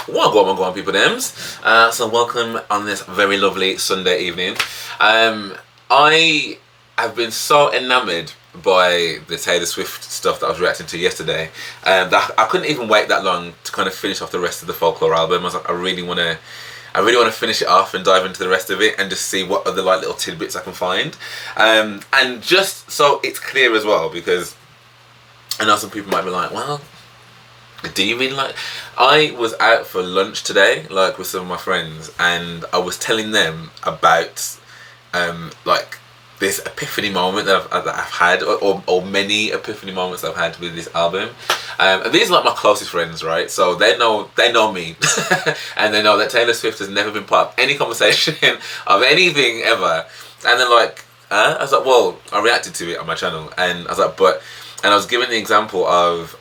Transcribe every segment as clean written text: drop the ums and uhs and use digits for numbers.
Well, go on, people thems. So welcome on this very lovely Sunday evening. I have been so enamoured by the Taylor Swift stuff that I was reacting to yesterday, that I couldn't even wait that long to kind of finish off the rest of the Folklore album. I was like, I really want to finish it off and dive into the rest of it and just see what other like little tidbits I can find. And just so it's clear as well, because I know some people might be like, well, do you mean like... I was out for lunch today, like with some of my friends, and I was telling them about like this epiphany moment that I've had, or many epiphany moments that I've had with this album. And these are like my closest friends, right? So they know me, and they know that Taylor Swift has never been part of any conversation of anything ever. And then like, I was like, well, I reacted to it on my channel, and I was like, and I was giving the example of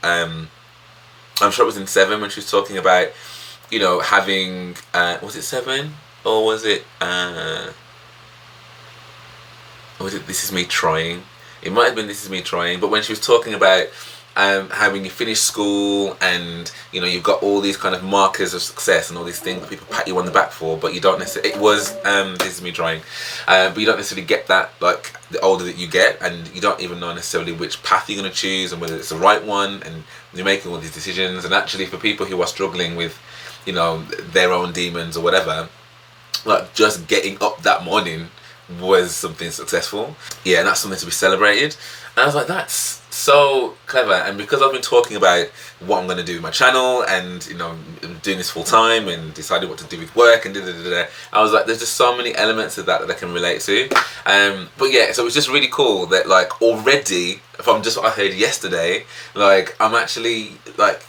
I'm sure it was in 7 when she was talking about, you know, having was it 7 or was it This Is Me Trying? It might have been This Is Me Trying, but when she was talking about having you finished school and, you know, you've got all these kind of markers of success and all these things that people pat you on the back for, but you don't necessarily, it was This Is Me Trying, but you don't necessarily get that like the older that you get, and you don't even know necessarily which path you're going to choose and whether it's the right one, and you're making all these decisions. And actually for people who are struggling with, you know, their own demons or whatever, like just getting up that morning was something successful. Yeah, and that's something to be celebrated. And I was like, that's so clever. And because I've been talking about what I'm going to do with my channel, and, you know, doing this full time and deciding what to do with work and I was like, there's just so many elements of that I can relate to. But yeah, so it was just really cool that like already, from just what I heard yesterday, like I'm actually like,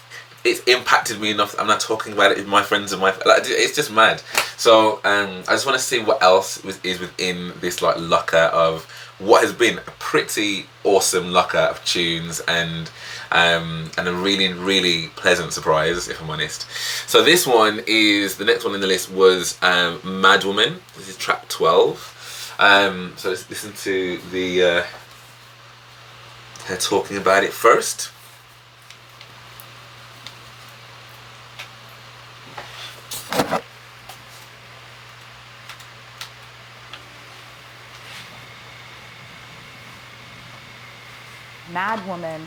it's impacted me enough. I'm not talking about it with my friends and like, it's just mad. So I just want to see what else is within this like locker of what has been a pretty awesome locker of tunes, and a really pleasant surprise, if I'm honest. So this one is, the next one in the list was Mad Woman. This is track 12. So let's listen to the her talking about it first. Mad Woman,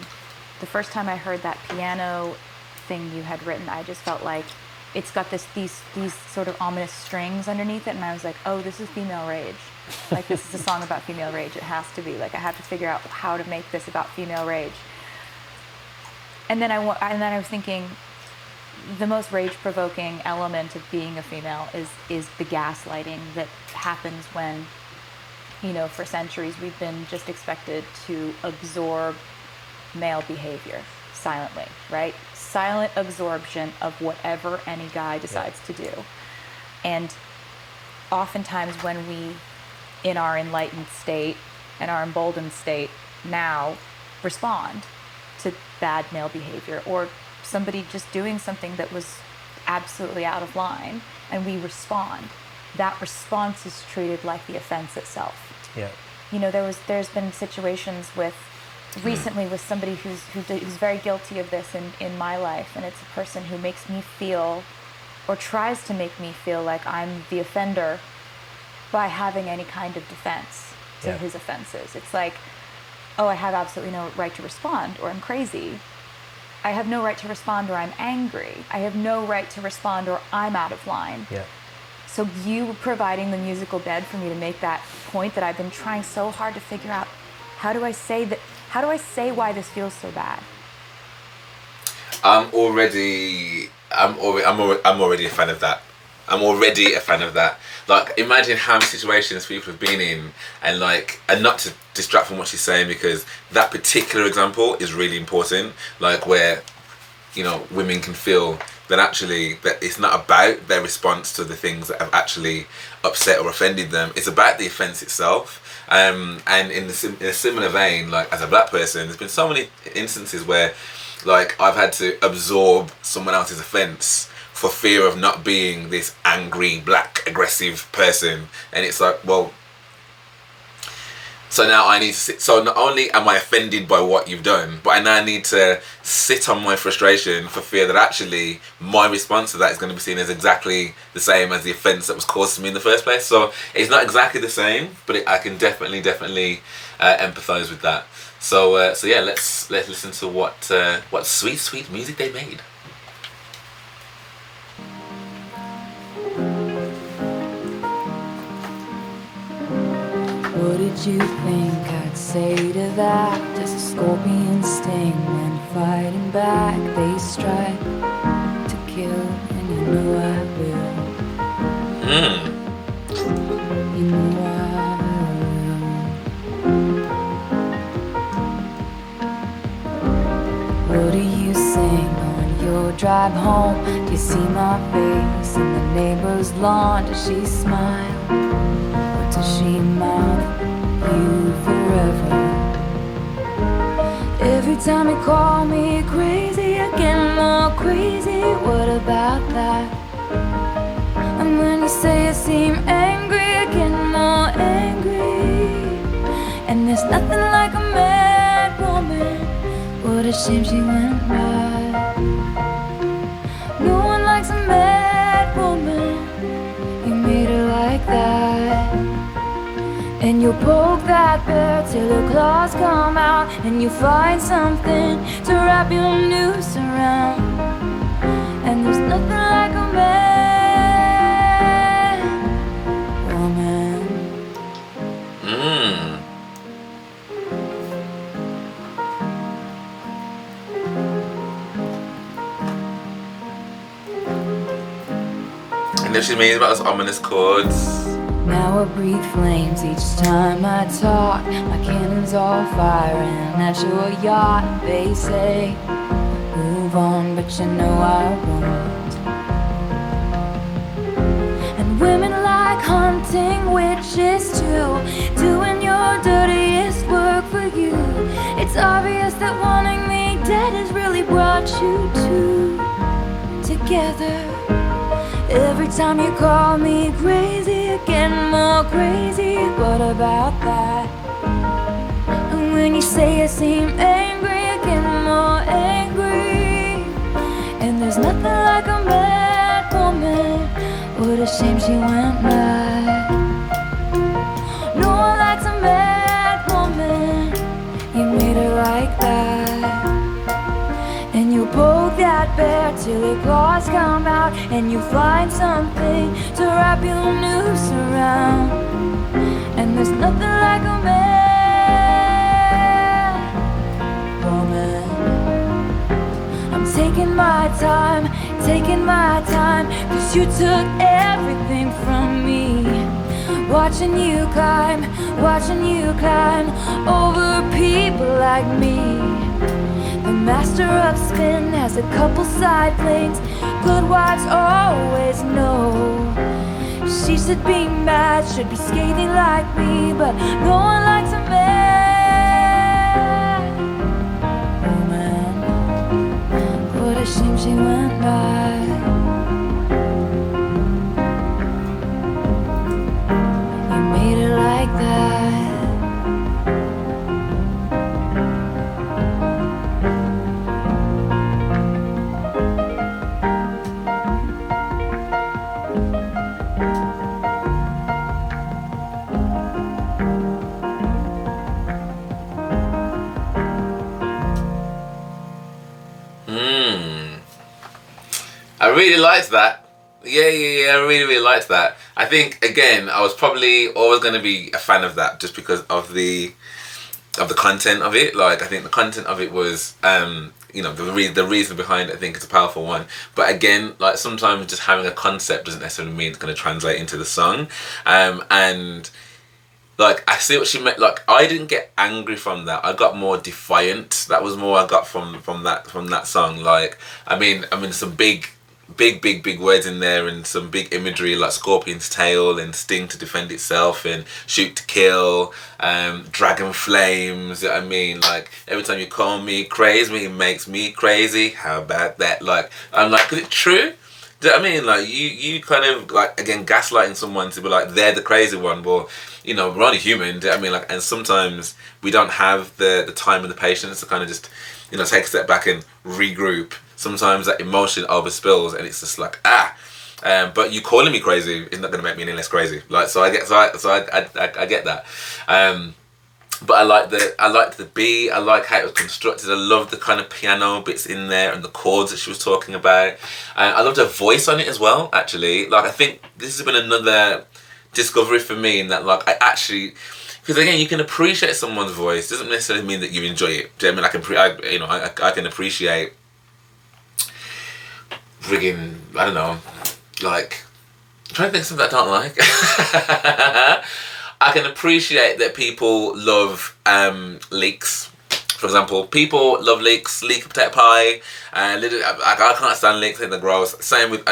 the first time I heard that piano thing you had written, I just felt like it's got these sort of ominous strings underneath it, and I was like, oh, this is female rage. Like, this is a song about female rage. It has to be. Like, I have to figure out how to make this about female rage. And then I was thinking, the most rage-provoking element of being a female is the gaslighting that happens when, you know, for centuries we've been just expected to absorb male behavior silently, right? Silent absorption of whatever any guy decides to do. And oftentimes when we, in our enlightened state and our emboldened state now, respond to bad male behavior or somebody just doing something that was absolutely out of line, and we respond, that response is treated like the offense itself. Yeah. You know, there's been situations with recently with somebody who's very guilty of this in my life, and it's a person who makes me feel, or tries to make me feel, like I'm the offender by having any kind of defense to his offenses. It's like, oh, I have absolutely no right to respond, or I'm crazy. I have no right to respond, or I'm angry. I have no right to respond, or I'm out of line. Yeah. So you providing the musical bed for me to make that point that I've been trying so hard to figure out, how do I say that? How do I say why this feels so bad? I'm already a fan of that. I'm already a fan of that. Like, imagine how many situations people have been in, and like, and not to distract from what she's saying, because that particular example is really important. Like, where, you know, women can feel that actually that it's not about their response to the things that have actually upset or offended them. It's about the offense itself. And in a similar vein, like as a black person, there's been so many instances where, like, I've had to absorb someone else's offense for fear of not being this angry, black, aggressive person. And it's like, well, So now I need to sit. So not only am I offended by what you've done, but I now need to sit on my frustration for fear that actually my response to that is going to be seen as exactly the same as the offence that was caused to me in the first place. So it's not exactly the same, but I can definitely empathise with that. So yeah, let's listen to what sweet music they made. What did you think I'd say to that? Does a scorpion sting when fighting back? They strike to kill, and you know I will. You know I will. What do you sing on your drive home? Do you see my face in the neighbor's lawn? Does she smile? Does she mouth you forever? Every time you call me crazy, I get more crazy. What about that? And when you say you seem angry, I get more angry. And there's nothing like a mad woman. What a shame she went by. No one likes a mad woman. You made her like that. And you'll poke that bear till her claws come out, and you find something to wrap your noose around. And there's nothing like a man, woman. And if she means about those ominous chords. Now I breathe flames each time I talk. My cannons all firing at your yacht. They say, move on, but you know I won't. And women like hunting witches too, doing your dirtiest work for you. It's obvious that wanting me dead has really brought you two together. Every time you call me crazy, I get more crazy. What about that? And when you say I seem angry, I get more angry. And there's nothing like a mad woman. What a shame she went by. No one likes a mad woman. You made her like that. And you poke that bear till your claws come out, and you find something to wrap your noose around. And there's nothing like a man, woman. I'm taking my time, 'cause you took everything from me. Watching you climb over people like me. The master of spin has a couple side flings. Good wives always know. She should be mad, should be scathing like me, but no one likes a man, woman. What a shame she went by. You made her like that. I really liked that. Yeah, I really liked that. I think again, I was probably always going to be a fan of that just because of the content of it. Like, I think the content of it was, you know, the reason behind it. I think it's a powerful one. But again, like, sometimes just having a concept doesn't necessarily mean it's going to translate into the song. And like, I see what she meant. Like, I didn't get angry from that. I got more defiant. That was more I got from that song. Like, I mean, some big words in there, and some big imagery like scorpion's tail and sting to defend itself and shoot to kill, dragon flames. I mean, like, every time you call me crazy, it makes me crazy. How about that? Like, I'm like, 'cause it's true. Do you know what I mean? Like, you kind of, like, again, gaslighting someone to be like, they're the crazy one. Well, you know, we're only human. Do you know what I mean? Like, and sometimes we don't have the time and the patience to kind of just, you know, take a step back and regroup. Sometimes that emotion overspills and it's just like, but you calling me crazy is not going to make me any less crazy. Like, so I get that. But I liked the beat. I like how it was constructed. I love the kind of piano bits in there and the chords that she was talking about. I loved her voice on it as well. Actually, like, I think this has been another discovery for me in that, like, I actually, because again, you can appreciate someone's voice. Doesn't necessarily mean that you enjoy it. Do you know what I mean? I can appreciate friggin', I don't know, like, I'm trying to think of something I don't like. I can appreciate that people love leeks. For example, people love leeks, leek potato pie. I can't stand leeks, I think they're gross. Same with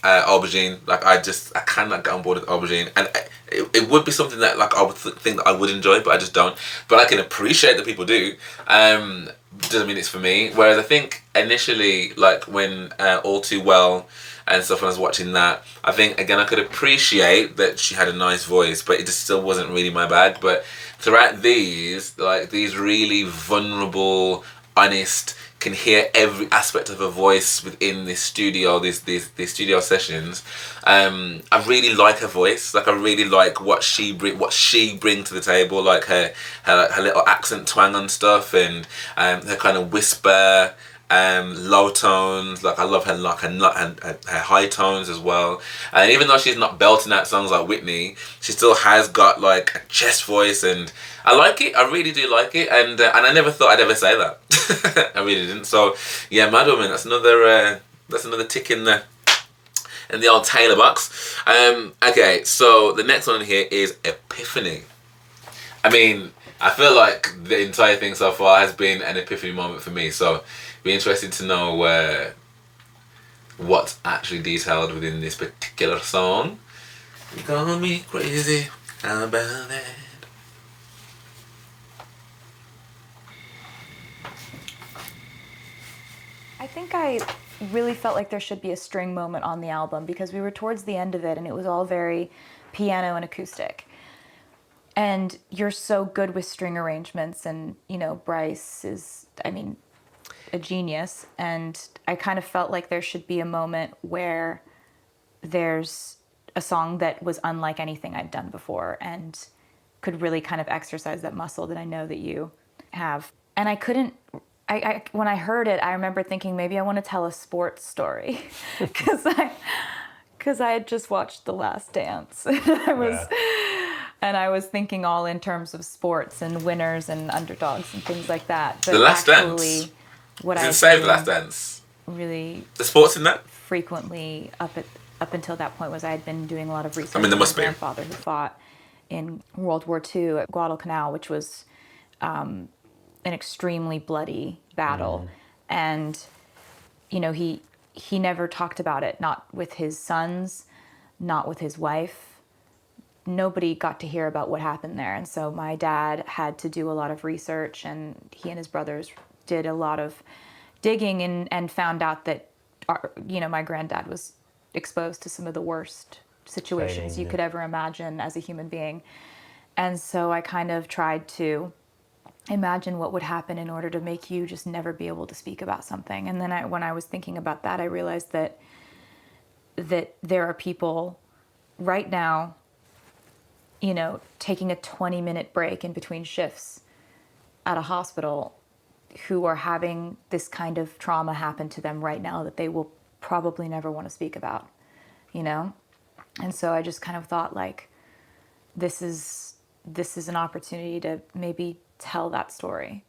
aubergine. Like, I cannot get on board with aubergine. And it would be something that, like, I would think that I would enjoy, but I just don't. But I can appreciate that people do. Doesn't mean it's for me. Whereas I think initially, like, when All Too Well and stuff, when I was watching that, I think, again, I could appreciate that she had a nice voice, but it just still wasn't really my bag. But throughout these really vulnerable, honest, can hear every aspect of her voice within this studio, these studio sessions. I really like her voice. Like, I really like what she bring to the table, like her little accent twang on stuff, and her kind of whisper, low tones. Like, I love her, like, her high tones as well. And even though she's not belting out songs like Whitney, she still has got, like, a chest voice, and I like it. I really do like it, and I never thought I'd ever say that. I really didn't. So yeah, Mad Woman. That's another tick in the old Taylor box. Okay, so the next one here is Epiphany. I mean, I feel like the entire thing so far has been an epiphany moment for me. So be interested to know what's actually detailed within this particular song. You call me crazy, how about that? I think I really felt like there should be a string moment on the album because we were towards the end of it and it was all very piano and acoustic. And you're so good with string arrangements, and, you know, Bryce is, I mean, a genius. And I kind of felt like there should be a moment where there's a song that was unlike anything I'd done before and could really kind of exercise that muscle that I know that you have. And I couldn't, when I heard it, I remember thinking maybe I want to tell a sports story because I had just watched The Last Dance. And I was thinking all in terms of sports and winners and underdogs and things like that. But The Last Dance. What Does I it say The Last Dance? Really, the sports in that frequently up until that point was I had been doing a lot of research. I mean, there must on my be. grandfather who fought in World War II at Guadalcanal, which was an extremely bloody battle. And, you know, he never talked about it, not with his sons, not with his wife. Nobody got to hear about what happened there. And so my dad had to do a lot of research, and he and his brothers did a lot of digging and found out that, my granddad was exposed to some of the worst situations you could ever imagine as a human being. And so I kind of tried to imagine what would happen in order to make you just never be able to speak about something. And then when I was thinking about that, I realized that there are people right now, you know, taking a 20-minute break in between shifts at a hospital who are having this kind of trauma happen to them right now that they will probably never want to speak about, you know? And so I just kind of thought, like, this is an opportunity to maybe tell that story.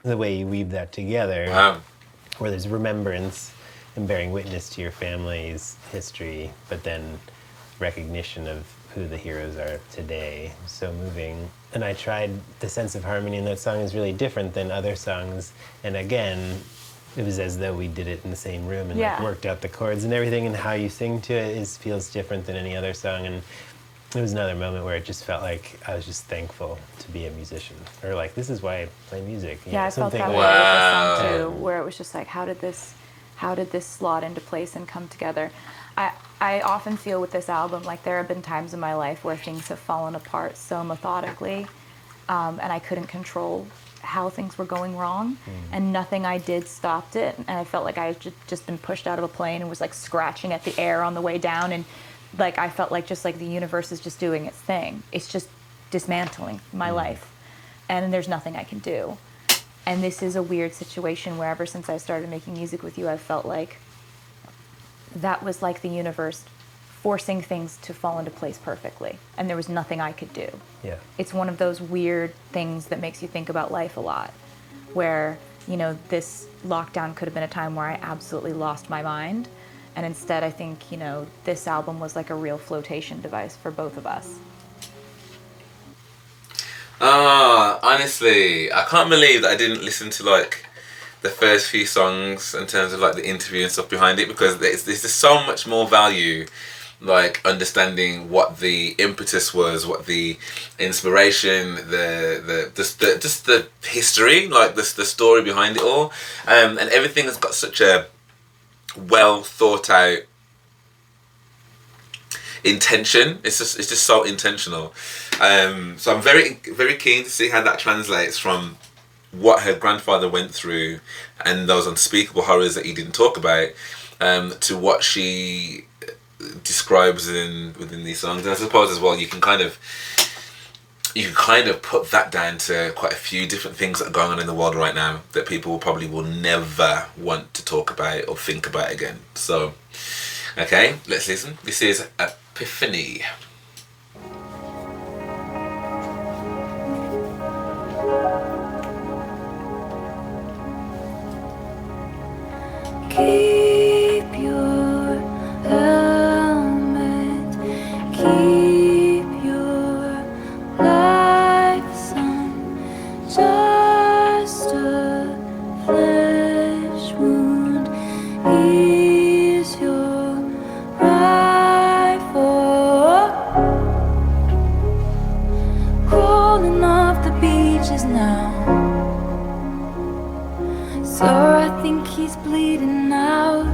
The way you weave that together, Wow. where there's remembrance and bearing witness to your family's history, but then recognition of who the heroes are today. So moving. And I tried, the sense of harmony in that song is really different than other songs. And again, it was as though we did it in the same room and like worked out the chords and everything, and how you sing to it feels different than any other song. And it was another moment where it just felt like I was just thankful to be a musician, or like, this is why I play music. I felt that way Wow. with this song too, where it was just like, how did this how did this slot into place and come together? I often feel with this album like there have been times in my life where things have fallen apart so methodically, and I couldn't control how things were going wrong, and nothing I did stopped it, and I felt like I had just been pushed out of a plane and was like scratching at the air on the way down, and like I felt like just like the universe is just doing its thing. It's just dismantling my life, and there's nothing I can do. And this is a weird situation where ever since I started making music with you, I've felt like that was like the universe forcing things to fall into place perfectly, and there was nothing I could do. Yeah. It's one of those weird things that makes you think about life a lot, where, you know, this lockdown could have been a time where I absolutely lost my mind, and instead I think, you know, this album was like a real flotation device for both of us. Honestly, I can't believe that I didn't listen to like the first few songs in terms of like the interview and stuff behind it, because there's just so much more value, like understanding what the impetus was, what the inspiration, just the history, like the story behind it all, and everything has got such a well thought out intention. It's just so intentional. So I'm very keen to see how that translates from what her grandfather went through and those unspeakable horrors that he didn't talk about, to what she describes within these songs. And I suppose as well you can kind of put that down to quite a few different things that are going on in the world right now that people probably will never want to talk about or think about again. So okay, let's listen. This is Epiphany. Keep your helmet, keep your life, son. Just a flesh wound, ease your rifle. Crawling off the beaches now. Sir, I think he's bleeding out,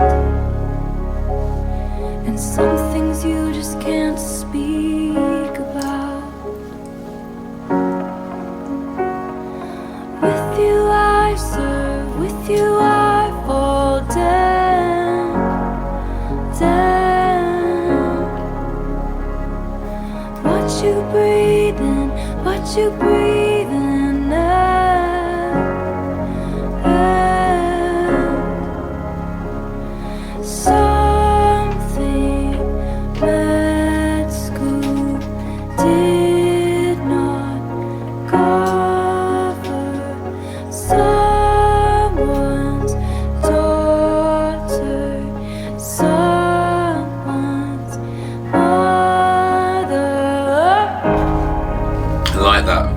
and some things you just can't speak about. With you I serve, with you I fall down, down. What you breathing, what you breathing now. Something med school did not cover. Someone's daughter, someone's mother. I like that.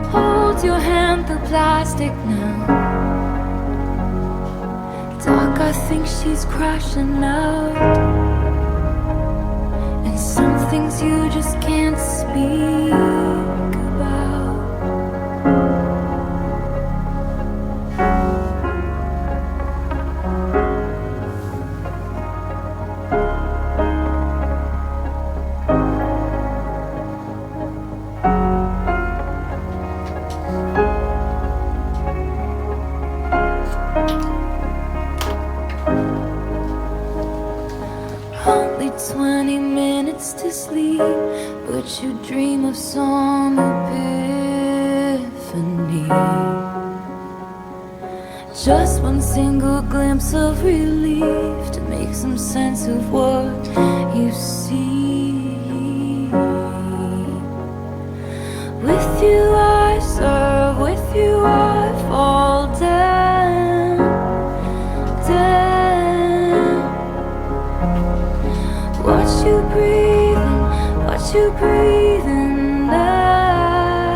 Hold your hand through plastic now. Dark, I think she's crashing out, and some things you just can't speak about. Only 20 minutes to sleep, but you dream of some epiphany. Just one single glimpse of relief to make some sense of what you see. With you I serve, with you I fall down, down. What you breathing, what you breathing now,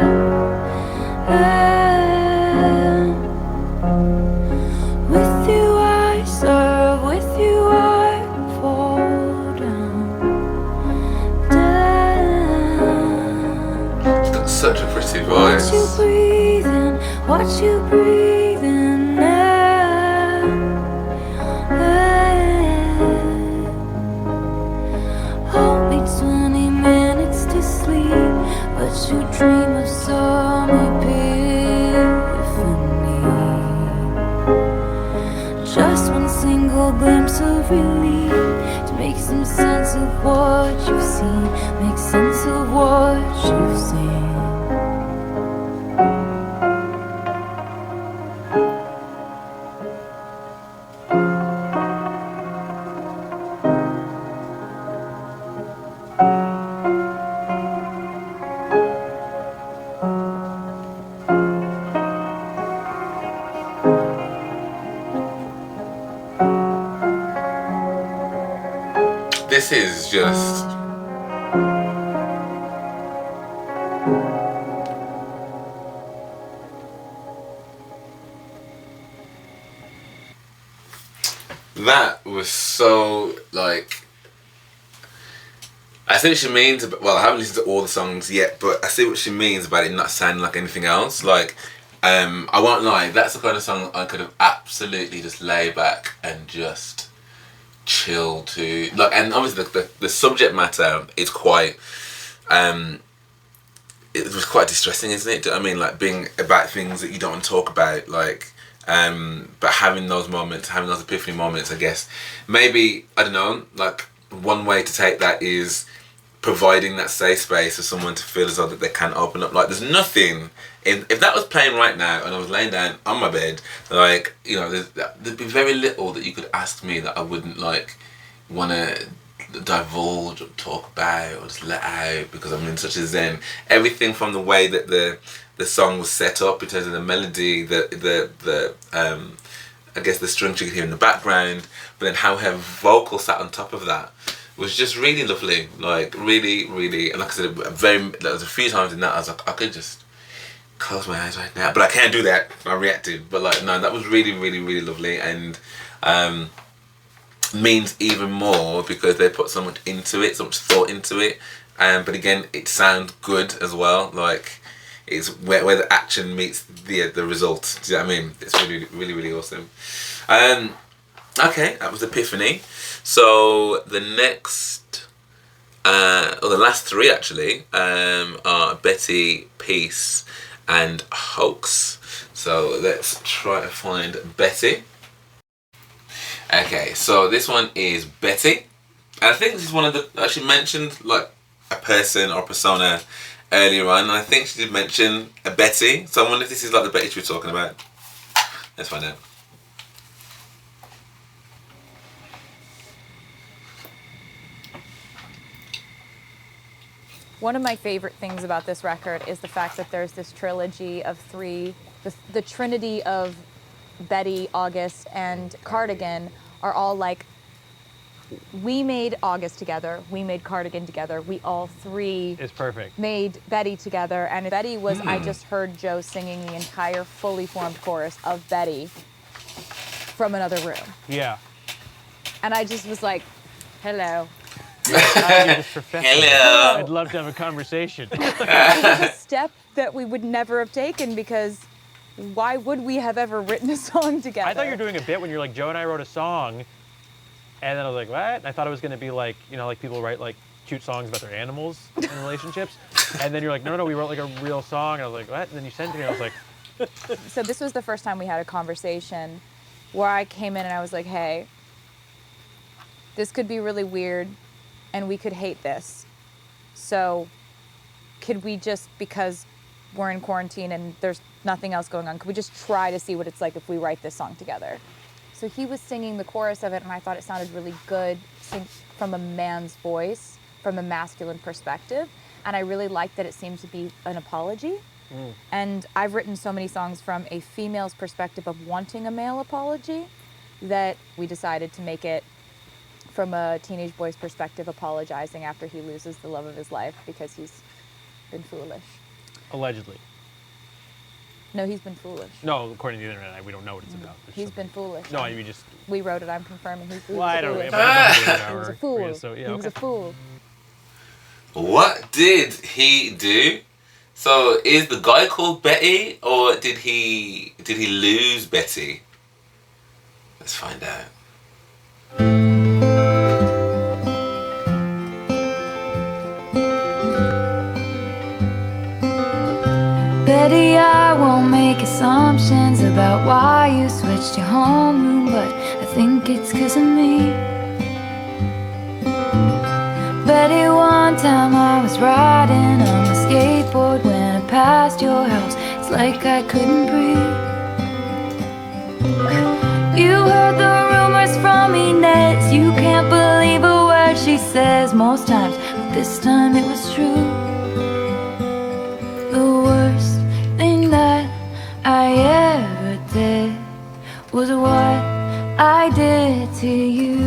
with you I serve, with you I fall down, down. It's got such a pretty What voice. you breathing, what you breathing now, Make some sense of what you've seen. Make sense of what you've seen. This is just... That was so, like... I see what she means, well, I haven't listened to all the songs yet, but I see what she means about it not sounding like anything else. Like, I won't lie, that's the kind of song I could have absolutely just lay back and just chill to. Like, and obviously the subject matter is quite, it was quite distressing, isn't it? Do you know what I mean? Like, being about things that you don't want to talk about, like, but having those moments, having those epiphany moments, I guess. Maybe, I don't know, like, one way to take that is providing that safe space for someone to feel as though that they can open up. Like, there's nothing, if that was playing right now and I was laying down on my bed, like, you know, there'd be very little that you could ask me that I wouldn't, like, want to divulge or talk about or just let out, because I'm in such a zen. Everything from the way that the song was set up in terms of the melody, the I guess the strings you could hear in the background, but then how her vocal sat on top of that was just really lovely. Like, really, really, and like I said, there was a few times in that I was like, I could just close my eyes right now, but I can't do that. I reacted, but like, no, that was really, really, really lovely, and means even more because they put so much into it, so much thought into it, but again, it sounds good as well. Like, it's where the action meets the result. Do you know what I mean? It's really, really, really awesome. Okay, that was Epiphany. So the next, or the last three actually, are Betty, Peace, and Hoax. So let's try to find Betty. Okay, so this one is Betty. And I think this is one of the, actually mentioned like a person or persona earlier on, and I think she did mention a Betty. So I wonder if this is like the Betty she was talking about. Let's find out. One of my favorite things about this record is the fact that there's this trilogy of three, the trinity of Betty, August, and Cardigan are all like, we made August together, we made Cardigan together, we all three is perfect. Made Betty together, and Betty was, I just heard Joe singing the entire fully formed chorus of Betty from another room. Yeah. And I just was like, hello. Hello. I'd love to have a conversation. It was a step that we would never have taken, because why would we have ever written a song together? I thought you were doing a bit when you're like, Joe and I wrote a song, and then I was like, what? And I thought it was going to be like, you know, like people write like cute songs about their animals in relationships, and then you're like, no, we wrote like a real song, and I was like, what? And then you sent it to me, and I was like... So this was the first time we had a conversation where I came in and I was like, hey, this could be really weird, and we could hate this. So could we just, because we're in quarantine and there's nothing else going on, could we just try to see what it's like if we write this song together? So he was singing the chorus of it, and I thought it sounded really good from a man's voice, from a masculine perspective. And I really liked that it seemed to be an apology. And I've written so many songs from a female's perspective of wanting a male apology that we decided to make it from a teenage boy's perspective, apologizing after he loses the love of his life because he's been foolish. Allegedly. No, he's been foolish. No, according to the internet, we don't know what it's about. He's been foolish. No, I mean just... We wrote it, I'm confirming he's Well, I don't know. foolish. He was a fool. So, yeah, He was a fool. What did he do? So is the guy called Betty, or did he lose Betty? Let's find out. Betty, I won't make assumptions about why you switched your homeroom, but I think it's 'cause of me. One time I was riding on my skateboard when I passed your house. It's like I couldn't breathe. You heard the rumors from Inez. You can't believe a word she says most times, but this time it was true. The worst thing that I ever did was what I did to you.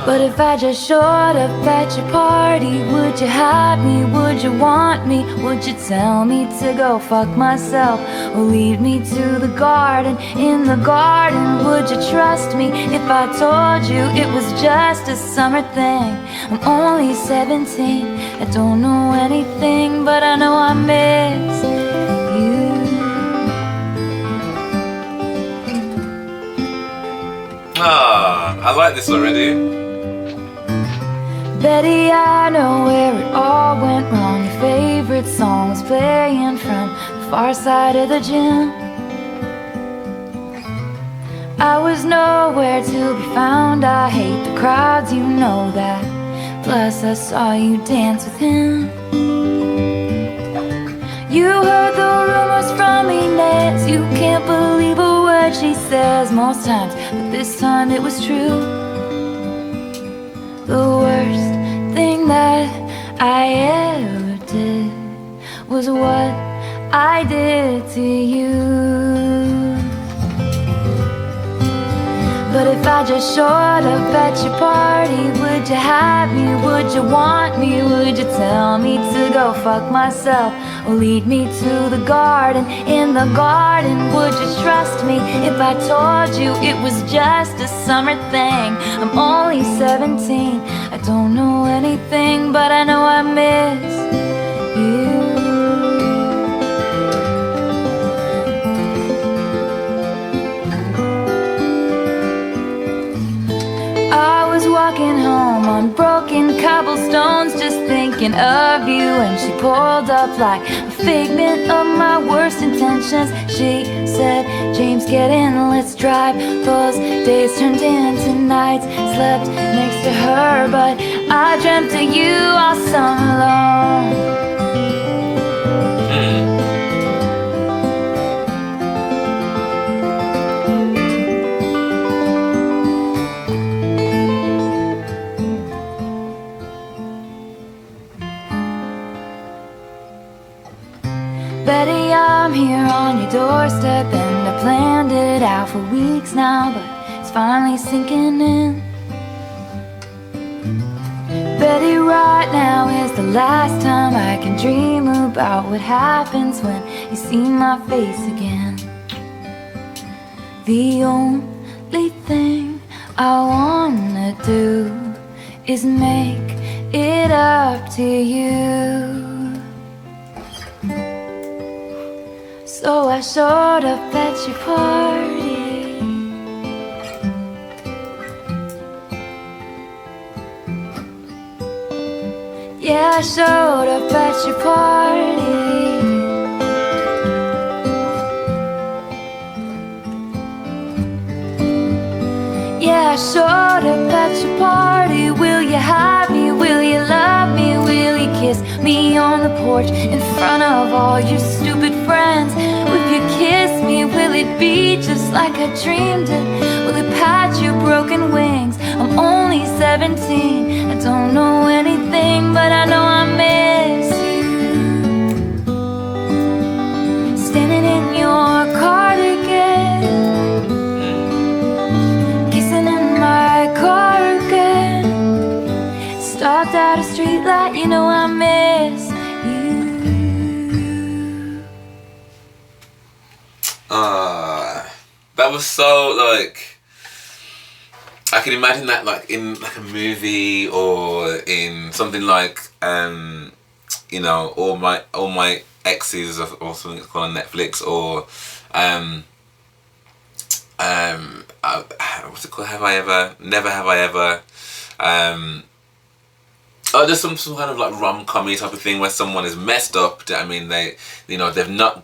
But if I just showed up at your party, would you have me? Would you want me? Would you tell me to go fuck myself? Or lead me to the garden? In the garden, would you trust me if I told you it was just a summer thing? I'm only 17, I don't know anything, but I know I miss you. Ah, I like this already. Betty, I know where it all went wrong. Your favorite song was playing from the far side of the gym. I was nowhere to be found. I hate the crowds, you know that. Plus I saw you dance with him. You heard the rumors from Inez. You can't believe a word she says most times, but this time it was true. The worst thing that I ever did was what I did to you. But if I just showed up at your party, would you have me? Would you want me? Would you tell me to go fuck myself? Or lead me to the garden? In the garden, would you trust me if I told you it was just a summer thing? I'm only 17, I don't know anything, but I know I miss you. Walking home on broken cobblestones, just thinking of you, and she pulled up like a figment of my worst intentions. She said, James, get in, let's drive. Those days turned into nights, slept next to her, but I dreamt of you all summer long. Betty, I'm here on your doorstep, and I planned it out for weeks now, but it's finally sinking in. Betty, right now is the last time I can dream about what happens when you see my face again. The only thing I wanna do is make it up to you. So I showed up at your party. Yeah, I showed up at your party. Yeah, I showed up at your party. Will you have me? Will you love me? Will you kiss me on the porch in front of all your stupid friends? If you kiss me, will it be just like I dreamed it? Will it patch your broken wings? I'm only 17, I don't know anything, but I know I miss you. Standing in your cardigan, kissing in my car again. Stopped at a street light, you know I miss you. That was so, like, I can imagine that, like, in like a movie or in something like you know, all my exes, or something that's called on Netflix, or what's it called? Have I ever? Never have I ever. Oh, there's some kind of like rom-com-y type of thing where someone is messed up. I mean, they've not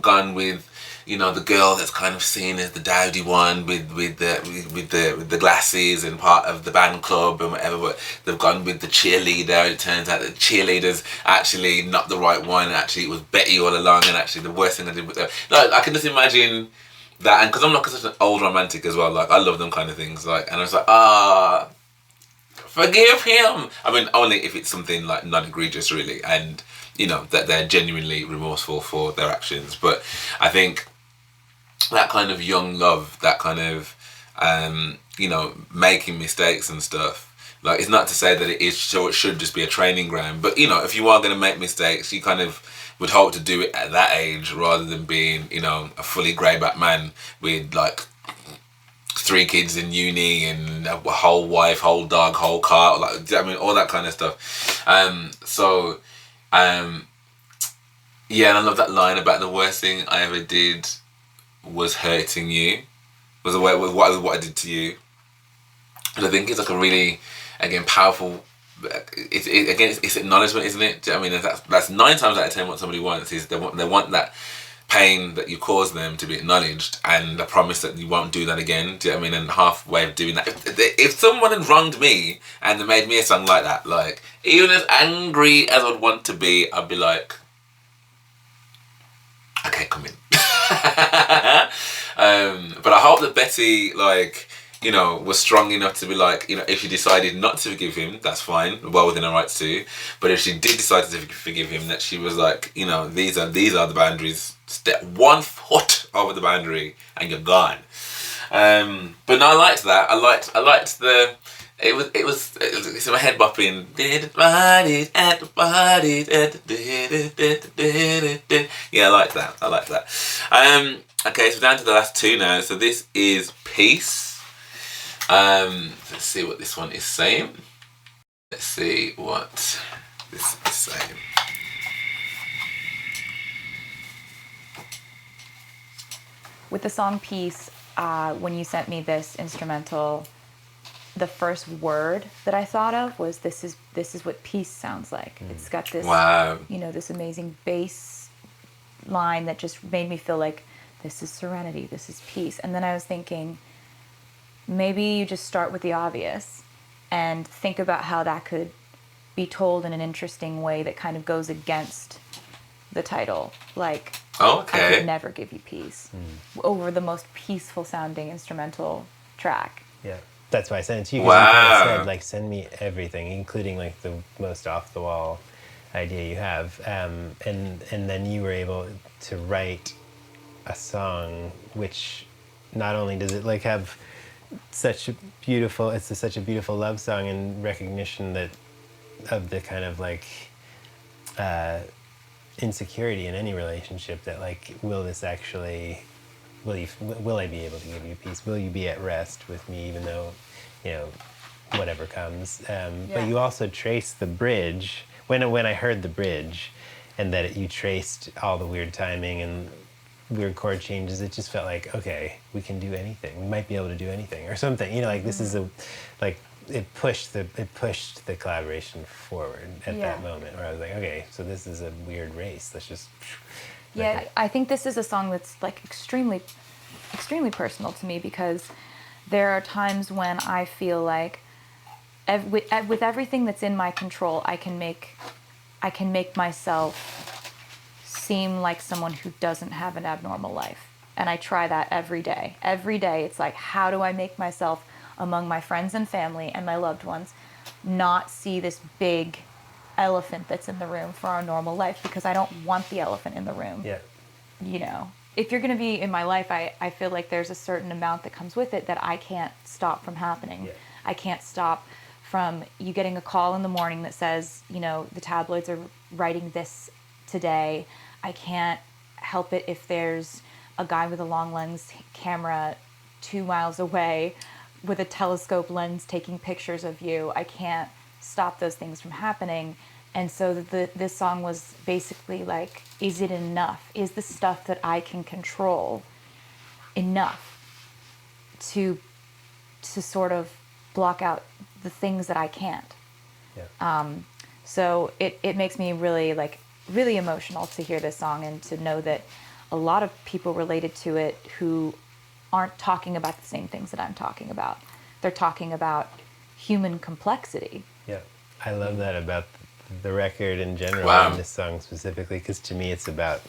gone with, you know, the girl that's kind of seen as the dowdy one with the glasses and part of the band club and whatever, but they've gone with the cheerleader. It turns out that the cheerleader's actually not the right one. Actually, it was Betty all along, and actually the worst thing I did with her. Like, I can just imagine that, and because I'm not such an old romantic as well, like, I love them kind of things, like, and I was like, forgive him. I mean, only if it's something like not egregious, really, and you know that they're genuinely remorseful for their actions. But I think that kind of young love, that kind of you know, making mistakes and stuff. Like, it's not to say that it is, so it should just be a training ground. But you know, if you are going to make mistakes, you kind of would hope to do it at that age rather than being, you know, a fully greyback man with like 3 kids in uni and a whole wife, whole dog, whole car, like, I mean, all that kind of stuff. Yeah, and I love that line about the worst thing I ever did was hurting you, was what I did to you. And I think it's like a really, again, powerful. It's acknowledgement, isn't it? I mean, that's 9 times out of 10 what somebody wants is they want that pain that you caused them to be acknowledged, and a promise that you won't do that again. Do you know what I mean? And halfway of doing that, if someone had wronged me and they made me a song like that, like, even as angry as I'd want to be, I'd be like, okay, come in. But I hope that Betty, like, you know, was strong enough to be like, you know, if she decided not to forgive him, that's fine, well within her rights to. But if she did decide to forgive him, that she was like, you know, these are the boundaries. Step 1 foot over the boundary and you're gone. But no, I liked that. I liked the. It's in my head bopping. Yeah, I like that. Okay, so down to the last 2 now. So this is Peace. Let's see what this one is saying. Let's see what this is saying. With the song Peace, when you sent me this instrumental, the first word that I thought of was this is what peace sounds like. It's got this, wow, you know, this amazing bass line that just made me feel like this is serenity, this is peace. And then I was thinking, maybe you just start with the obvious and think about how that could be told in an interesting way that kind of goes against the title. Like, okay, I could never give you peace, over the most peaceful sounding instrumental track. Yeah, that's why I sent it to you. Wow. You kind of said, like, send me everything, including like the most off the wall idea you have, and then you were able to write a song which not only does it like have such a beautiful love song and recognition that of the kind of like insecurity in any relationship, that like, will I be able to give you peace? Will you be at rest with me even though, you know, whatever comes? But you also trace the bridge. When I heard the bridge and that you traced all the weird timing and weird chord changes, it just felt like, okay, we can do anything. We might be able to do anything or something. You know, like, this is it pushed the collaboration forward at that moment, where I was like, okay, so this is a weird race. Let's just. Yeah, I think this is a song that's like extremely, extremely personal to me, because there are times when I feel like with everything that's in my control, I can make myself seem like someone who doesn't have an abnormal life. And I try that every day. Every day it's like, how do I make myself, among my friends and family and my loved ones, not see this big elephant that's in the room for our normal life, because I don't want the elephant in the room. Yeah. You know, if you're going to be in my life, I feel like there's a certain amount that comes with it that I can't stop from happening. Yeah. I can't stop from you getting a call in the morning that says, you know, the tabloids are writing this today. I can't help it if there's a guy with a long lens camera 2 miles away with a telescope lens taking pictures of you. I can't stop those things from happening. And so this song was basically like, is it enough? Is the stuff that I can control enough to sort of block out the things that I can't? Yeah. So it makes me really emotional to hear this song and to know that a lot of people related to it who aren't talking about the same things that I'm talking about. They're talking about human complexity. Yeah, I love that about the record in general and this song specifically, because to me it's about,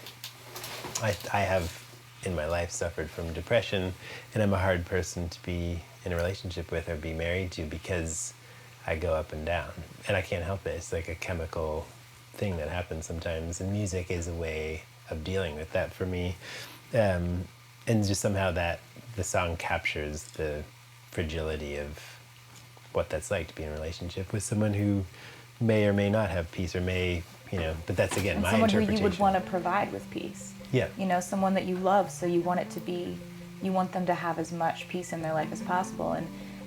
I have in my life suffered from depression, and I'm a hard person to be in a relationship with or be married to because I go up and down, and I can't help it. It's like a chemical thing that happens sometimes, and music is a way of dealing with that for me. And just somehow that the song captures the fragility of what that's like to be in a relationship with someone who may or may not have peace, or may, but that's again and my someone interpretation. who you would want to provide with peace. Yeah. Someone that you love, so you want them to have as much peace in their life as possible,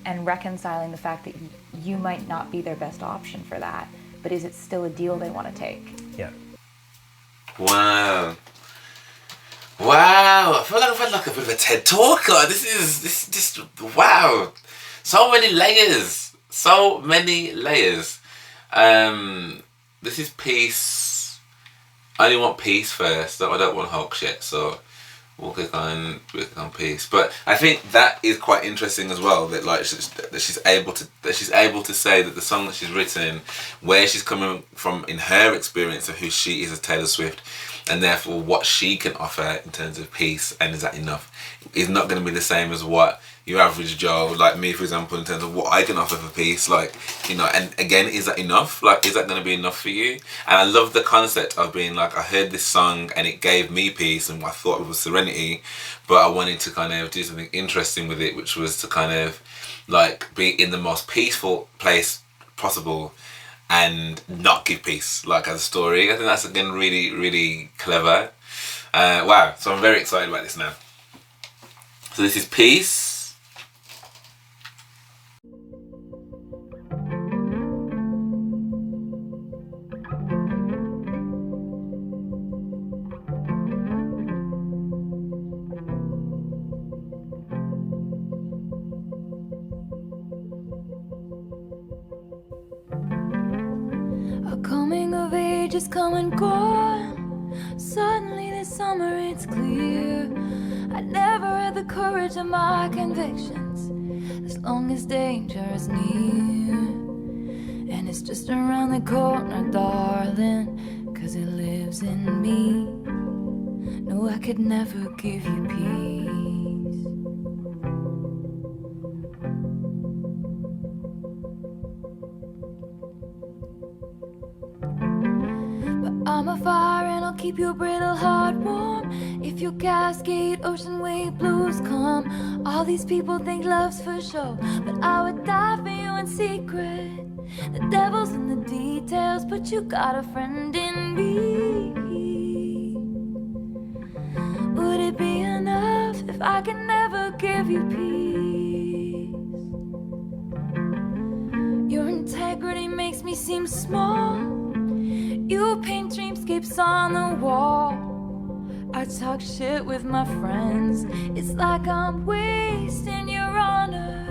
and reconciling the fact that you might not be their best option for that, but is it still a deal they want to take? Yeah. Wow. I feel like I've had like a bit of a TED talk. Like, this wow. So many layers. This is peace. I only want peace first. I don't want Hoax yet, so we'll click on peace. But I think that is quite interesting as well. That like that she's able to say that the song that she's written, where she's coming from in her experience of who she is as Taylor Swift, and therefore what she can offer in terms of peace, and is that enough, is not going to be the same as what your average Joe, like me for example, in terms of what I can offer for peace. Like, and again, is that enough? Like, is that going to be enough for you? And I love the concept of being like, I heard this song and it gave me peace, and I thought it was serenity, but I wanted to kind of do something interesting with it, which was to kind of like be in the most peaceful place possible and not give peace, like, as a story. I think that's again really, really clever. Wow, so I'm very excited about this now. So this is Peace. Coming of age is come and gone. Suddenly this summer it's clear. I never had the courage of my convictions, as long as danger is near. And it's just around the corner, darling, 'cause it lives in me. No, I could never give you peace. I'm a fire and I'll keep your brittle heart warm. If your cascade ocean wave blues come, all these people think love's for show, but I would die for you in secret. The devil's in the details, but you got a friend in me. Would it be enough if I can never give you peace? Your integrity makes me seem small. You paint dreamscapes on the wall. I talk shit with my friends. It's like I'm wasting your honor.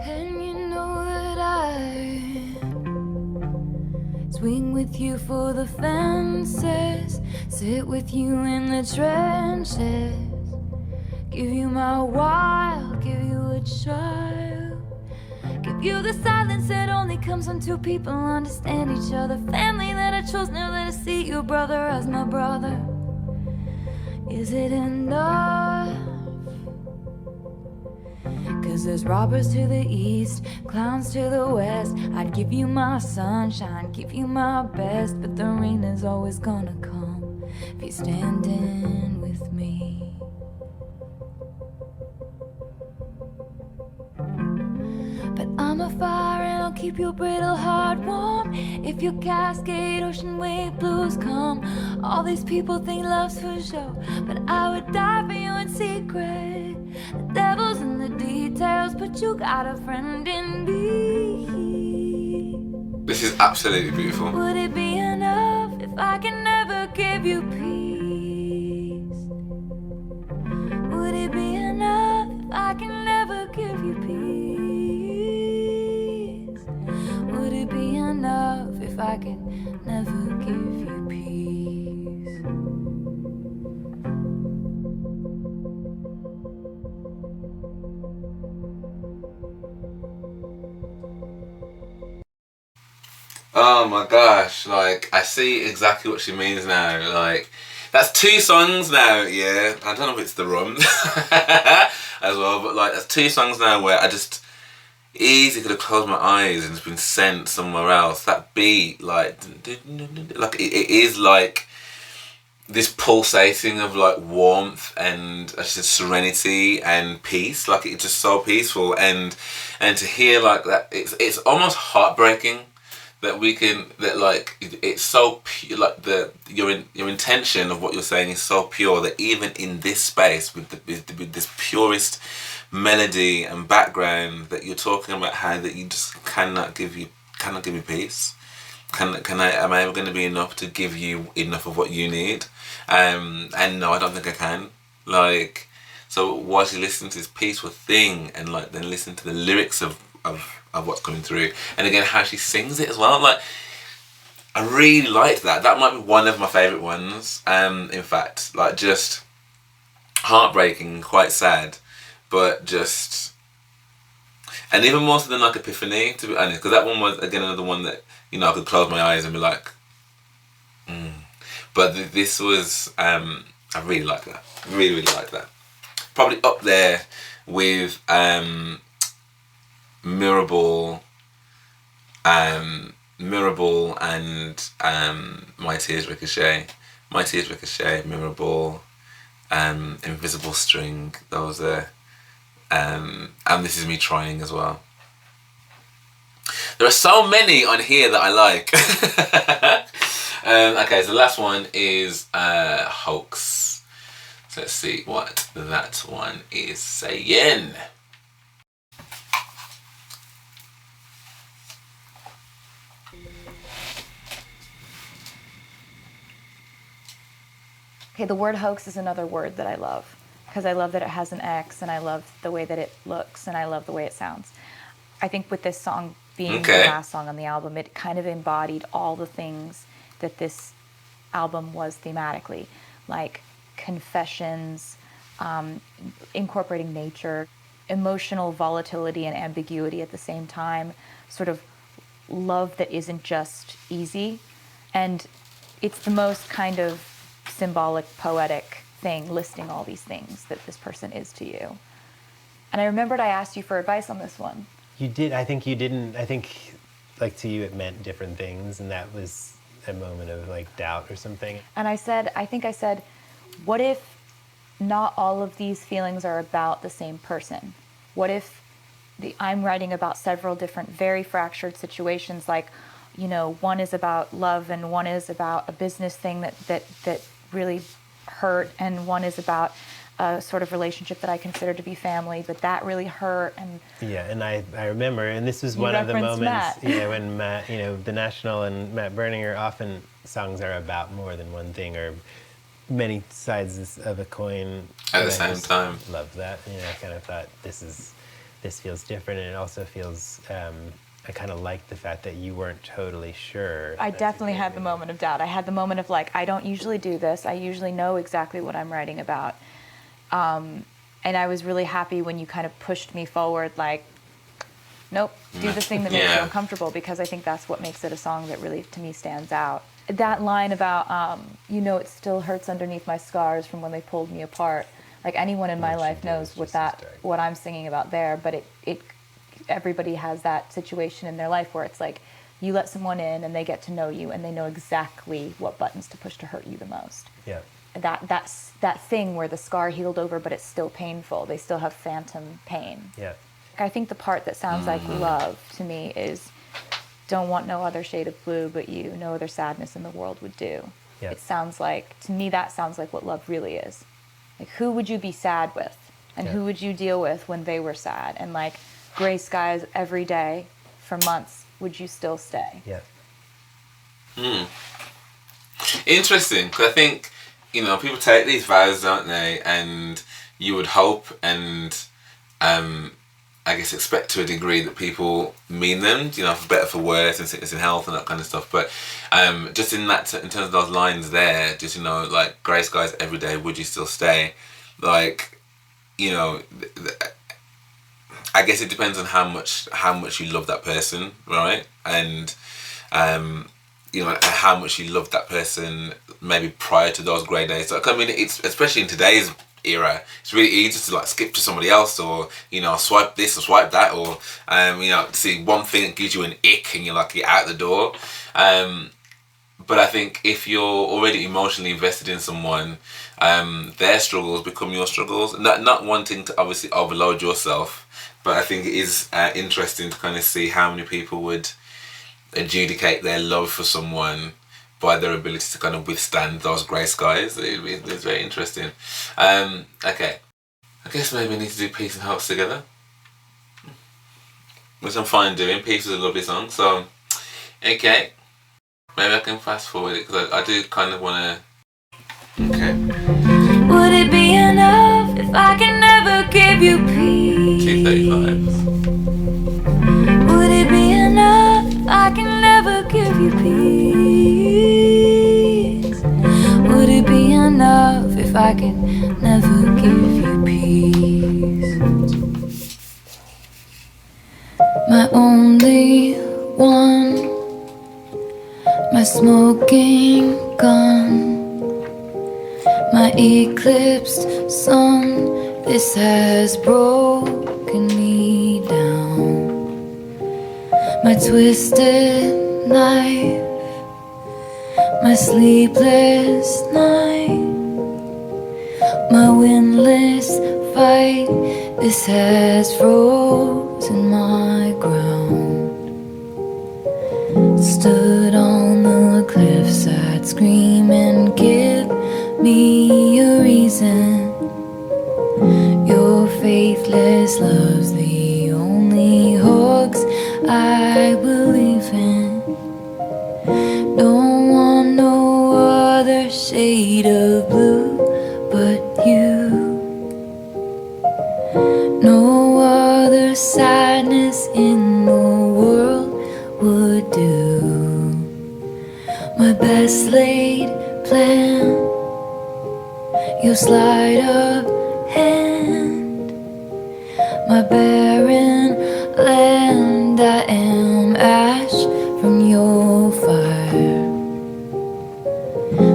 And you know that I swing with you for the fences, sit with you in the trenches. Give you my wild, give you a child. Give you the silence that only comes when two people understand each other. Family that I chose never to see your brother as my brother. Is it enough? 'Cause there's robbers to the east, clowns to the west. I'd give you my sunshine, give you my best, but the rain is always gonna come if you're standing with me. But I'm a fire and I'll keep your brittle heart warm. If your cascade ocean wave blues come, all these people think love's for show, but I would die for you in secret. The devil's in the details, but you got a friend in me. This is absolutely beautiful. Would it be enough if I can never give you peace? Would it be enough if I can never give you peace? never give you peace. Oh my gosh, like, I see exactly what she means now. Like, that's 2 songs now, yeah. I don't know if it's the rum as well, but like, that's 2 songs now where I just easily could have closed my eyes and just been sent somewhere else. That beat, like it is like this pulsating of like warmth and I said serenity and peace. Like, it's just so peaceful, and to hear like that, it's almost heartbreaking that we can, that like it's so pure, like your intention of what you're saying is so pure that even in this space with this purest melody and background, that you're talking about how that you just cannot give you peace. Am I ever going to be enough to give you enough of what you need? And no, I don't think I can. Like, so whilst you listen to this peaceful thing and like then listen to the lyrics of what's coming through, and again how she sings it as well, like, I really liked that. That might be one of my favourite ones. In fact, like, just heartbreaking, quite sad, but just, and even more so than like Epiphany, to be honest, because that one was again another one that, you know, I could close my eyes and be like, but this was, I really like that. Really like that. Probably up there with Mirrorball and My Tears Ricochet. My Tears Ricochet, Mirrorball, Invisible String. Those are, and This Is Me Trying as well. There are so many on here that I like. Okay, so the last one is Hoax. So let's see what that one is saying. Okay, the word hoax is another word that I love, because I love that it has an X, and I love the way that it looks, and I love the way it sounds. I think with this song being the last song on the album, it kind of embodied all the things that this album was thematically, like confessions, incorporating nature, emotional volatility and ambiguity at the same time, sort of love that isn't just easy. And it's the most kind of symbolic, poetic thing, listing all these things that this person is to you. And I remembered I asked you for advice on this one. You did. I think you didn't. I think, like, to you it meant different things, and that was a moment of like doubt or something. And I think I said, what if not all of these feelings are about the same person? What if I'm writing about several different, very fractured situations, like, you know, one is about love and one is about a business thing that really hurt, and one is about a sort of relationship that I consider to be family, but that really hurt. And yeah, and I remember, and this was one of the moments, Matt. Yeah, when Matt, you know, The National and Matt Berninger, often songs are about more than one thing or many sides of a coin at the same time. Love that. You know, I kind of thought this feels different, and it also feels. I kind of liked the fact that you weren't totally sure. I definitely had the moment of doubt. I had the moment of like, I don't usually do this. I usually know exactly what I'm writing about. And I was really happy when you kind of pushed me forward, like, nope, do the thing that makes you uncomfortable, because I think that's what makes it a song that really, to me, stands out. That line about, you know, it still hurts underneath my scars from when they pulled me apart. Like, anyone in my life knows what I'm singing about there, but everybody has that situation in their life where it's like, you let someone in and they get to know you and they know exactly what buttons to push to hurt you the most. Yeah. That's that thing where the scar healed over, but it's still painful. They still have phantom pain. Yeah. I think the part that sounds like love to me is, don't want no other shade of blue but you, no other sadness in the world would do. Yeah. It sounds like, to me, that sounds like what love really is. Like, who would you be sad with? And who would you deal with when they were sad? And like, gray skies every day for months, would you still stay? Yeah. Interesting, because I think, you know, people take these vows, don't they? And you would hope and I guess, expect to a degree that people mean them, you know, for better, for worse, in sickness and health and that kind of stuff. But just in that, in terms of those lines there, just, you know, like, grey skies every day, would you still stay? Like, you know, I guess it depends on how much you love that person, right? And you know, and how much you love that person maybe prior to those grey days. Like, I mean, it's especially in today's era, it's really easy to like skip to somebody else, or, you know, swipe this or swipe that, or you know, see one thing that gives you an ick and you're like, you're out the door. But I think if you're already emotionally invested in someone, their struggles become your struggles. Not wanting to obviously overload yourself, but I think it is interesting to kind of see how many people would adjudicate their love for someone by their ability to kind of withstand those grey skies. It's very interesting. Okay, I guess maybe we need to do Peace and Hoax together, which I'm fine doing. Peace is a lovely song, so okay, maybe I can fast forward it, because I do kind of want to. Okay. Would it be enough if I can never give you peace? 235. Would it be enough if I can never give you peace? Would it be enough if I can never give you peace? My only one, my smoking gun, my eclipsed sun, this has broken me down. My twisted knife, my sleepless night, my windless fight, this has frozen my ground. Stood on the cliffside screaming, give me a reason. Your faithless love's the only hoax I believe in. Don't want no other shade of blue but you. No other sadness in the world would do. My best laid plan, your slide of hand, my barren land, I am ash from your fire.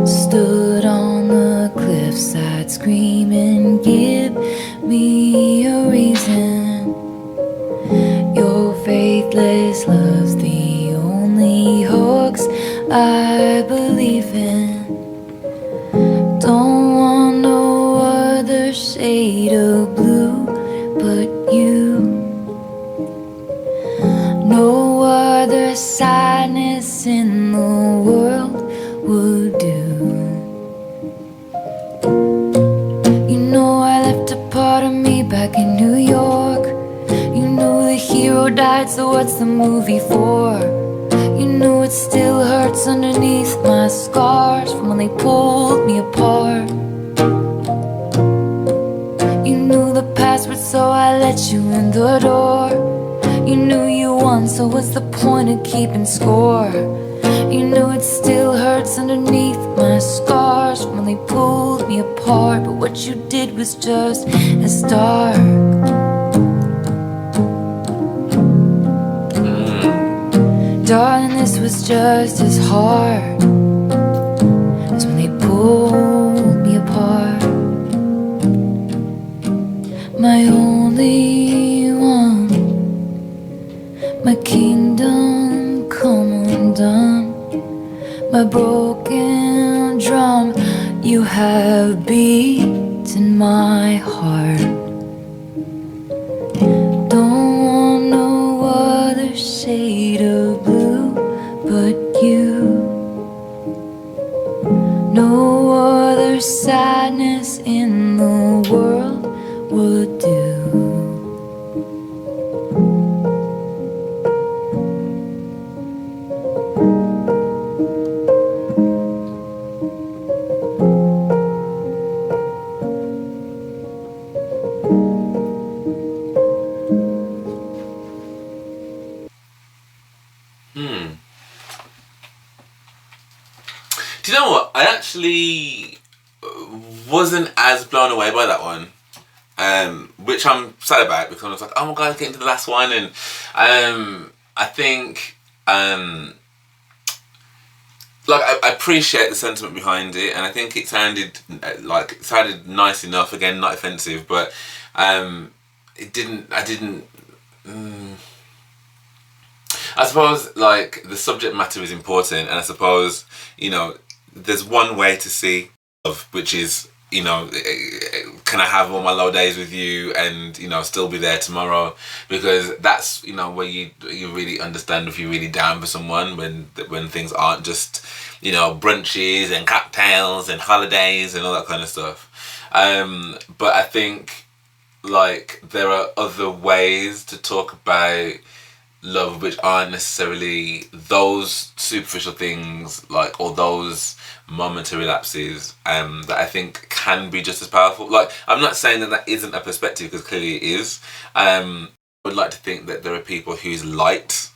Stood on the cliffside screaming, give me a reason. Your faithless love's the only hoax I believe in. Don't want no other shade of blue but you. No other sadness in the world would do. You know I left a part of me back in New York. You know the hero died, so what's the movie for? You know it still hurts underneath my scars from when they pulled me apart. You knew the password, so I let you in the door. You knew you won, so what's the point of keeping score? You know it still hurts underneath my scars from when they pulled me apart. But what you did was just as dark. Darling, this was just as hard as when they pulled me apart. My only one, my kingdom come undone, my broken drum, you have beaten my heart. Don't want no other shade of blue but you. No other sadness in the world would do. Do you know what? I actually wasn't as blown away by that one. Which I'm sad about because I was like, oh my god, I'm getting to the last one, and I think like I appreciate the sentiment behind it, and I think it sounded nice enough. Again, not offensive, but it didn't. I didn't. I suppose like the subject matter is important, and I suppose there's one way to see love, which is can I have all my low days with you and still be there tomorrow, because that's where you really understand if you're really down for someone when things aren't just brunches and cocktails and holidays and all that kind of stuff. But I think like there are other ways to talk about love which aren't necessarily those superficial things, like, or those momentary lapses that I think can be just as powerful. Like, I'm not saying that isn't a perspective, because clearly it is. I would like to think that there are people whose light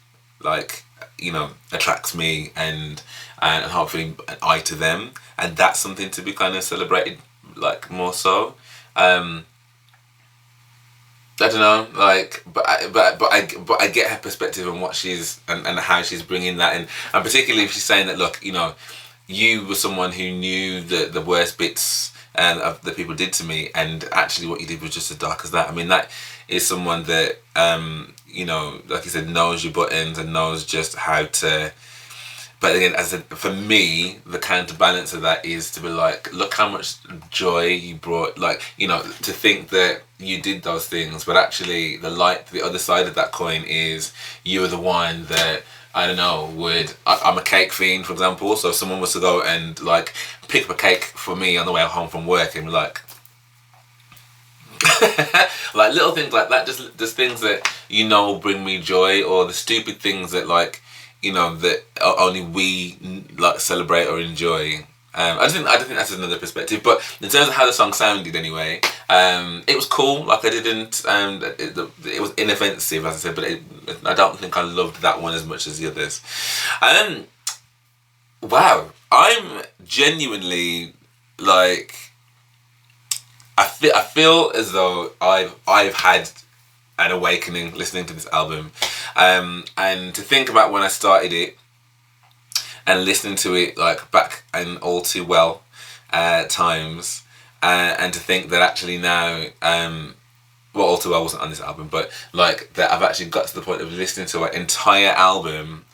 attracts me, and hopefully I to them, and that's something to be kind of celebrated, like, more so. I don't know, like, but I get her perspective on what she's and how she's bringing that in, and particularly if she's saying that, look, you were someone who knew the worst bits of that people did to me, and actually what you did was just as dark as that. I mean, that is someone that like you said, knows your buttons and knows just how to. But again, as I said, for me, the counterbalance of that is to be like, look how much joy you brought. Like, to think that you did those things, but actually the other side of that coin is you were the one that, I don't know, I'm a cake fiend, for example. So if someone was to go and like pick up a cake for me on the way home from work and be like, like little things like that, just things that bring me joy, or the stupid things that like, that only we like celebrate or enjoy. I don't think that's another perspective. But in terms of how the song sounded, anyway, it was cool. Like, I didn't. It was inoffensive, as I said, but I don't think I loved that one as much as the others. Wow, I'm genuinely like. I feel as though I've had an awakening listening to this album, and to think about when I started it and listening to it like back in All Too Well times, and to think that actually now, well, All Too Well wasn't on this album, but like that I've actually got to the point of listening to an entire album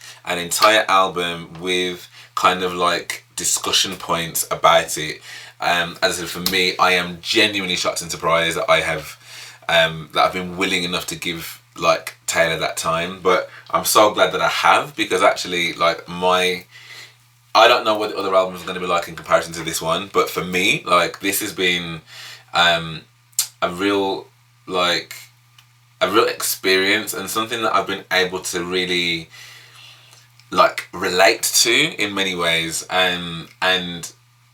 with kind of like discussion points about it. As I said, for me, I am genuinely shocked and surprised that I have that I've been willing enough to give like Taylor that time. But I'm so glad that I have, because actually like I don't know what the other albums are going to be like in comparison to this one, but for me, like, this has been a real experience, and something that I've been able to really like relate to in many ways, and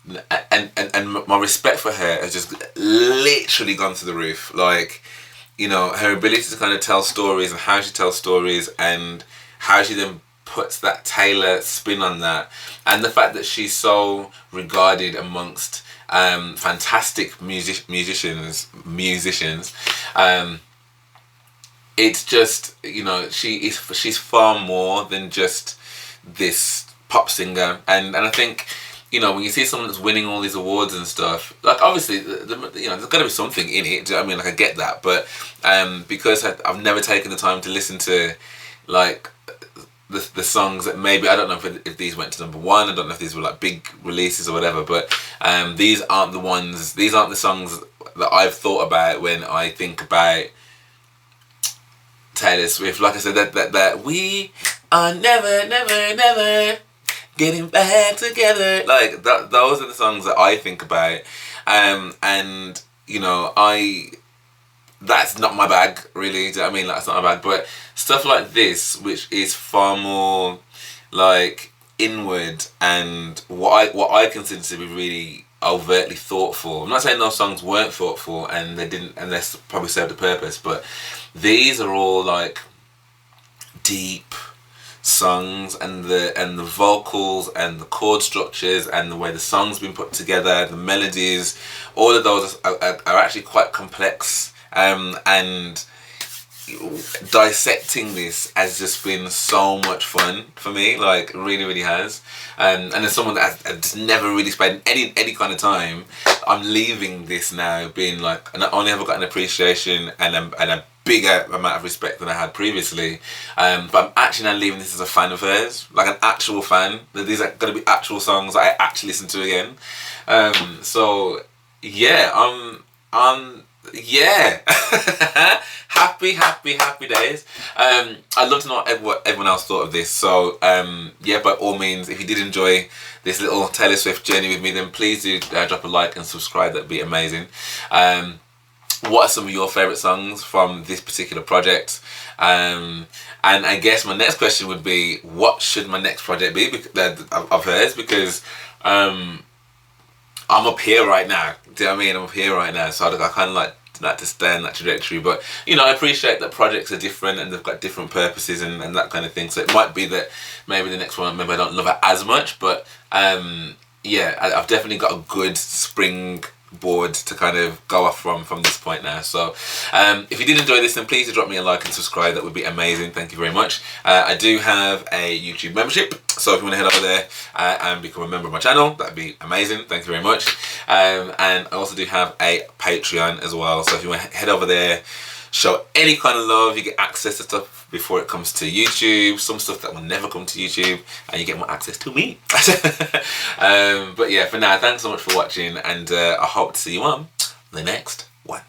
my respect for her has just literally gone to the roof. Like, her ability to kind of tell stories, and how she tells stories, and how she then puts that Taylor spin on that, and the fact that she's so regarded amongst fantastic musicians. It's just, she's far more than just this pop singer, and I think, when you see someone that's winning all these awards and stuff, like, obviously, there's got to be something in it. Do you know what I mean? Like, I get that, but because I've never taken the time to listen to, like, the songs that maybe, I don't know if these went to number one. I don't know if these were like big releases or whatever. But these aren't the ones. These aren't the songs that I've thought about when I think about Taylor Swift. Like I said, that we are never getting back together. Like, those are the songs that I think about, and that's not my bag, really. Do you know what I mean? Like, that's not my bag. But stuff like this, which is far more like inward, and what I consider to be really overtly thoughtful. I'm not saying those songs weren't thoughtful and they didn't, and they probably served a purpose, but these are all like deep, songs and the vocals and the chord structures and the way the song's been put together, the melodies, all of those are actually quite complex, and dissecting this has just been so much fun for me, like really, really has. And as someone that has just never really spent any kind of time, I'm leaving this now being like, not only have I got an appreciation and a bigger amount of respect than I had previously, but I'm actually now leaving this as a fan of hers, like an actual fan. That these are going to be actual songs that I actually listen to again. So yeah, yeah. happy days. I'd love to know what everyone else thought of this. So yeah, by all means, if you did enjoy this little Taylor Swift journey with me, then please do drop a like and subscribe. That'd be amazing. What are some of your favourite songs from this particular project? And I guess my next question would be, what should my next project be of hers? Because I'm up here right now. Do you know what I mean? I'm up here right now, so I kind of like to stay in that trajectory. But you know, I appreciate that projects are different and they've got different purposes and that kind of thing. So it might be that maybe the next one, maybe I don't love it as much, but yeah, I've definitely got a good springboard to kind of go off from this point now. So if you did enjoy this, then please do drop me a like and subscribe. That would be amazing. Thank you very much. I do have a YouTube membership, so if you want to head over there and become a member of my channel, that'd be amazing. Thank you very much. And I also do have a Patreon as well, so if you want to head over there, show any kind of love, you get access to stuff before it comes to YouTube, some stuff that will never come to YouTube, and you get more access to me. But yeah, for now, thanks so much for watching, and I hope to see you on the next one.